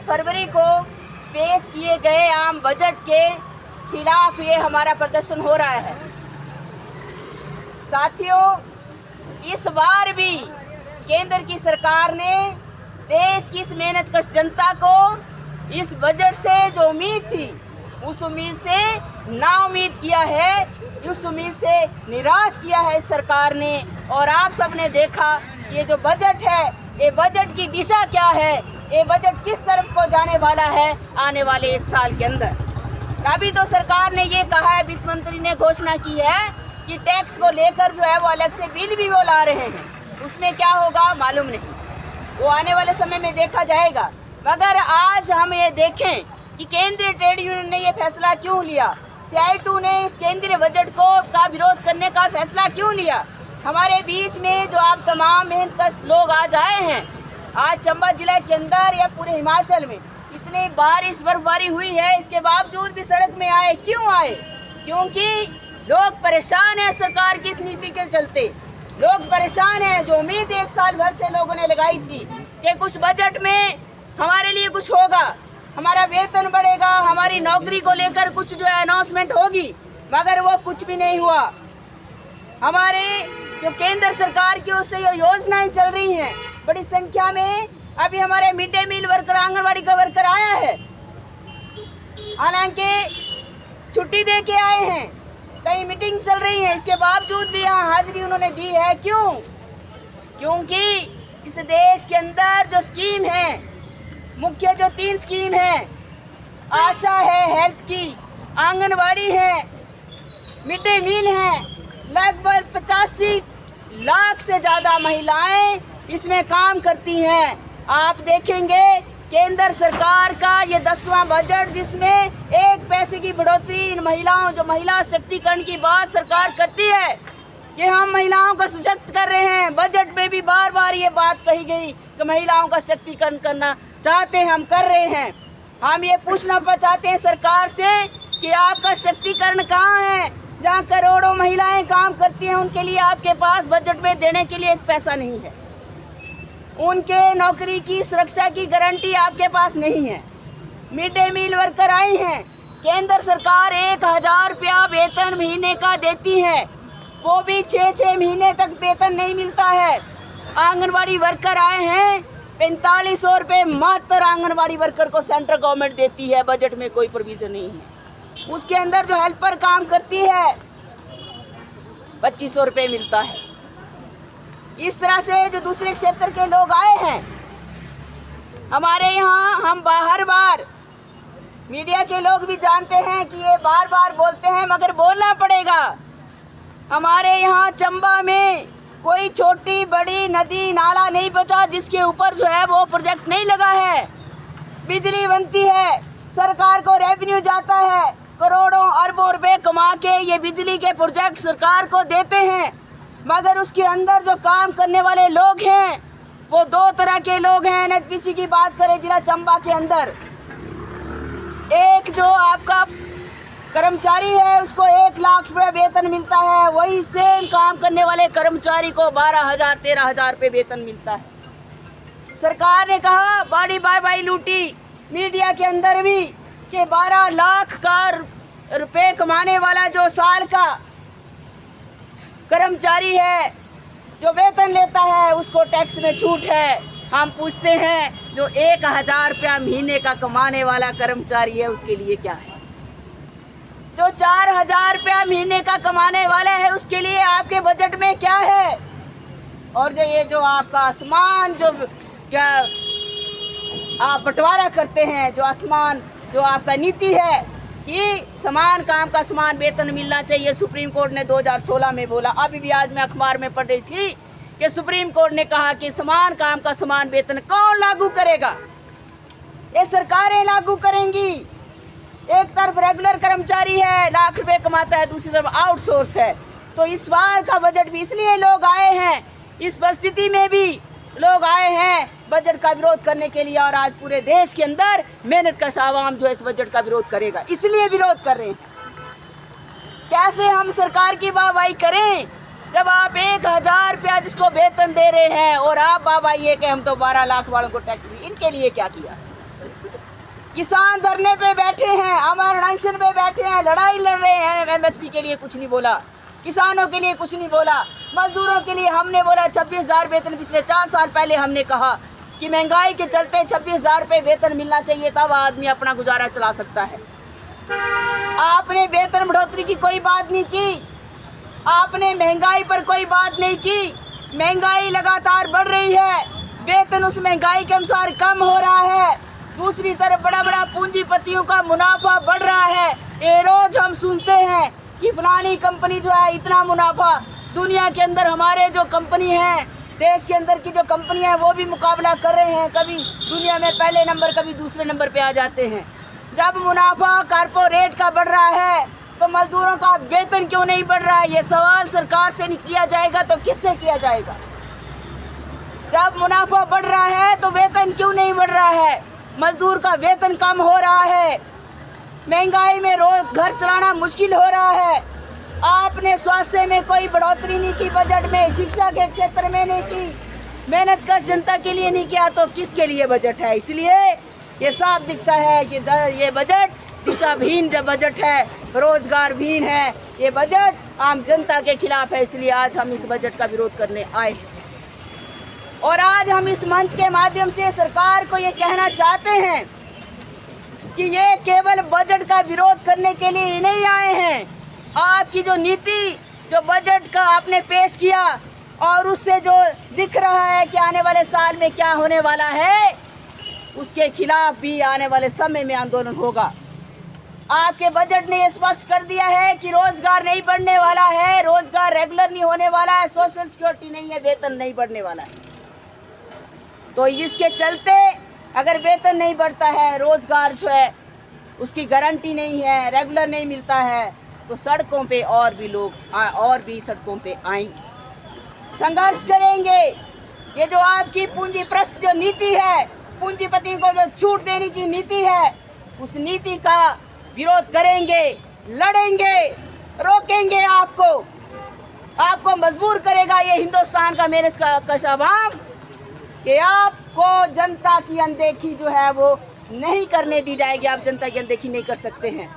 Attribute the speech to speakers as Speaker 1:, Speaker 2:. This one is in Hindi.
Speaker 1: फरवरी को पेश किए गए आम बजट के खिलाफ ये हमारा प्रदर्शन हो रहा है। साथियों, इस बार भी केंद्र की सरकार ने देश की इस मेहनतकश जनता को इस बजट से जो उम्मीद थी उस उम्मीद से नाउम्मीद किया है, उस उम्मीद से निराश किया है इस सरकार ने। और आप सबने देखा ये जो बजट है, ये बजट की दिशा क्या है, ये बजट किस तरफ को जाने वाला है आने वाले 1 साल के अंदर। अभी तो सरकार ने ये कहा है, वित्त मंत्री ने घोषणा की है कि टैक्स को लेकर जो है वो अलग से बिल भी वो ला रहे हैं। उसमें क्या होगा मालूम नहीं, वो आने वाले समय में देखा जाएगा। मगर आज हम ये देखें कि केंद्रीय ट्रेड यूनियन ने ये फैसला क्यों लिया, CI2 ने इस केंद्रीय बजट का विरोध करने का फैसला क्यों लिया। हमारे बीच में जो आप तमाम मेहनतकश लोग आज आए हैं, आज चंबा जिला के अंदर या पूरे हिमाचल में इतनी बारिश बर्फबारी हुई है, इसके बावजूद भी सड़क में आए। क्यों आए? क्योंकि लोग परेशान हैं सरकार की इस नीति के चलते। लोग परेशान हैं। जो उम्मीद 1 साल भर से लोगों ने लगाई थी कि कुछ बजट में हमारे लिए कुछ होगा, हमारा वेतन बढ़ेगा, हमारी नौकरी को लेकर कुछ जो है अनाउंसमेंट होगी, मगर वो कुछ भी नहीं हुआ। हमारे जो केंद्र सरकार की ओर से ये योजनाएं चल रही हैं, बड़ी संख्या में अभी हमारे mid day meal worker, anganwadi का वर्कर आया है, हालांकि छुट्टी दे के आए हैं, कई मीटिंग चल रही है, इसके बावजूद भी यहाँ हाजिरी उन्होंने दी है। क्यों? क्योंकि इस देश के अंदर जो स्कीम है, मुख्य जो 3 स्कीम है, आशा है हेल्थ की, आंगनवाड़ी है, मिड डे मील है, लगभग 85 लाख से ज़्यादा महिलाएं इसमें काम करती हैं। आप देखेंगे केंद्र सरकार का ये 10वां बजट, जिसमें 1 पैसे की बढ़ोतरी इन महिलाओं, जो महिला शक्तिकरण की बात सरकार करती है कि हम महिलाओं को सशक्त कर रहे हैं। बजट में भी बार बार ये बात कही गई कि महिलाओं का शक्तिकरण करना चाहते हैं, हम कर रहे हैं। हम ये पूछना चाहते हैं सरकार से कि आपका शक्तिकरण कहाँ है? जहाँ करोड़ों महिलाएं काम करती हैं, उनके लिए आपके पास बजट में देने के लिए 1 पैसा नहीं है। उनके नौकरी की सुरक्षा की गारंटी आपके पास नहीं है। मिड डे मील वर्कर आए हैं, केंद्र सरकार 1000 रुपया वेतन महीने का देती है, वो भी 6 महीने तक वेतन नहीं मिलता है। आंगनवाड़ी वर्कर आए हैं, 4500 रुपये मात्र आंगनवाड़ी वर्कर को सेंट्रल गवर्नमेंट देती है, बजट में कोई प्रोविजन नहीं है। उसके अंदर जो हेल्पर काम करती है 2500 रुपये मिलता है। इस तरह से जो दूसरे क्षेत्र के लोग आए हैं हमारे यहाँ, हम हर बार मीडिया के लोग भी जानते हैं कि ये बार बार बोलते हैं, मगर बोलना पड़ेगा। हमारे यहाँ चंबा में कोई छोटी बड़ी नदी नाला नहीं बचा जिसके ऊपर जो है वो प्रोजेक्ट नहीं लगा है। बिजली बनती है, सरकार को रेवेन्यू जाता है, करोड़ों अरबों रुपए कमा के ये बिजली के प्रोजेक्ट सरकार को देते हैं, मगर उसके अंदर जो काम करने वाले लोग हैं वो 2 तरह के लोग हैं। NHPC की बात करें जिला चंबा के अंदर, एक जो आपका कर्मचारी है उसको 1 लाख रुपये वेतन मिलता है, वही सेम काम करने वाले कर्मचारी को 12,000 13,000 रुपये वेतन मिलता है। सरकार ने कहा बड़ी बाई लूटी मीडिया के अंदर भी कि 12 लाख का रुपये कमाने वाला जो साल का कर्मचारी है, जो वेतन लेता है, उसको टैक्स में छूट है। हम पूछते हैं जो 1000 रुपया महीने का कमाने वाला कर्मचारी है उसके लिए क्या है? जो 4000 रुपया महीने का कमाने वाला है उसके लिए आपके बजट में क्या है? और जो ये जो आपका आसमान जो क्या आप बंटवारा करते हैं, जो आसमान जो आपका नीति है कि समान काम का समान वेतन मिलना चाहिए, सुप्रीम कोर्ट ने 2016 में बोला। अभी भी आज मैं अखबार में पढ़ रही थी कि सुप्रीम कोर्ट ने कहा कि समान काम का समान वेतन कौन लागू करेगा? ये सरकारें लागू करेंगी। एक तरफ रेगुलर कर्मचारी है, लाख रुपए कमाता है, दूसरी तरफ आउटसोर्स है। तो इस बार का बजट भी इसलिए लोग आए हैं, इस परिस्थिति में भी लोग आए हैं बजट का विरोध करने के लिए। और आज पूरे देश के अंदर मेहनत का आवाम जो है इस बजट का विरोध करेगा, इसलिए विरोध कर रहे हैं। कैसे हम सरकार की वाहवाही करें जब आप 1000 रुपया जिसको वेतन दे रहे हैं और आप वाहवाही है कि हम तो 12 लाख वालों को टैक्स भी, इनके लिए क्या किया? किसान धरने पे बैठे हैं, अमर अनशन पे बैठे हैं, लड़ाई लड़ रहे हैं, एमएसपी के लिए कुछ नहीं बोला, किसानों के लिए कुछ नहीं बोला, मजदूरों के लिए हमने बोला 26,000 वेतन। पिछले 4 साल पहले हमने कहा कि महंगाई के चलते 26,000 रुपये वेतन मिलना चाहिए, तब आदमी अपना गुजारा चला सकता है। आपने वेतन बढ़ोतरी की कोई बात नहीं की, आपने महंगाई पर कोई बात नहीं की। महंगाई लगातार बढ़ रही है, वेतन उस महंगाई के अनुसार कम हो रहा है। दूसरी तरफ बड़ा बड़ा पूंजीपतियों का मुनाफा बढ़ रहा है। ये रोज हम सुनते हैं कि फलानी कंपनी जो है इतना मुनाफा। दुनिया के अंदर हमारे जो कंपनी हैं, देश के अंदर की जो कंपनियां हैं वो भी मुकाबला कर रहे हैं, कभी दुनिया में पहले नंबर कभी दूसरे नंबर पे आ जाते हैं। जब मुनाफा कारपोरेट का बढ़ रहा है तो मजदूरों का वेतन क्यों नहीं बढ़ रहा है? ये सवाल सरकार से नहीं किया जाएगा तो किससे किया जाएगा? जब मुनाफा बढ़ रहा है तो वेतन क्यों नहीं बढ़ रहा है? मजदूर का वेतन कम हो रहा है, महंगाई में रोज घर चलाना मुश्किल हो रहा है। आपने स्वास्थ्य में कोई बढ़ोतरी नहीं की, बजट में शिक्षा के क्षेत्र में नहीं की, मेहनत कश जनता के लिए नहीं किया, तो किसके लिए बजट है? इसलिए ये साफ दिखता है कि ये बजट दिशाहीन जब बजट है, रोजगारहीन है, ये बजट आम जनता के खिलाफ है। इसलिए आज हम इस बजट का विरोध करने आए हैं और आज हम इस मंच के माध्यम से सरकार को ये कहना चाहते हैं कि ये केवल बजट का विरोध करने के लिए ही नहीं आए हैं। आपकी जो नीति, जो बजट का आपने पेश किया और उससे जो दिख रहा है कि आने वाले साल में क्या होने वाला है, उसके खिलाफ भी आने वाले समय में आंदोलन होगा। आपके बजट ने ये स्पष्ट कर दिया है कि रोजगार नहीं बढ़ने वाला है, रोजगार रेगुलर नहीं होने वाला है, सोशल सिक्योरिटी नहीं है, वेतन नहीं बढ़ने वाला है। तो इसके चलते अगर वेतन नहीं बढ़ता है, रोजगार जो है उसकी गारंटी नहीं है, रेगुलर नहीं मिलता है, तो सड़कों पे और भी सड़कों पे आएंगे, संघर्ष करेंगे। ये जो आपकी पूंजीप्रस्त जो नीति है, पूंजीपति को जो छूट देने की नीति है, उस नीति का विरोध करेंगे, लड़ेंगे, रोकेंगे। आपको मजबूर करेगा ये हिंदुस्तान का मेहनत कश आवाम कि आपको जनता की अनदेखी जो है वो नहीं करने दी जाएगी। आप जनता की अनदेखी नहीं कर सकते हैं।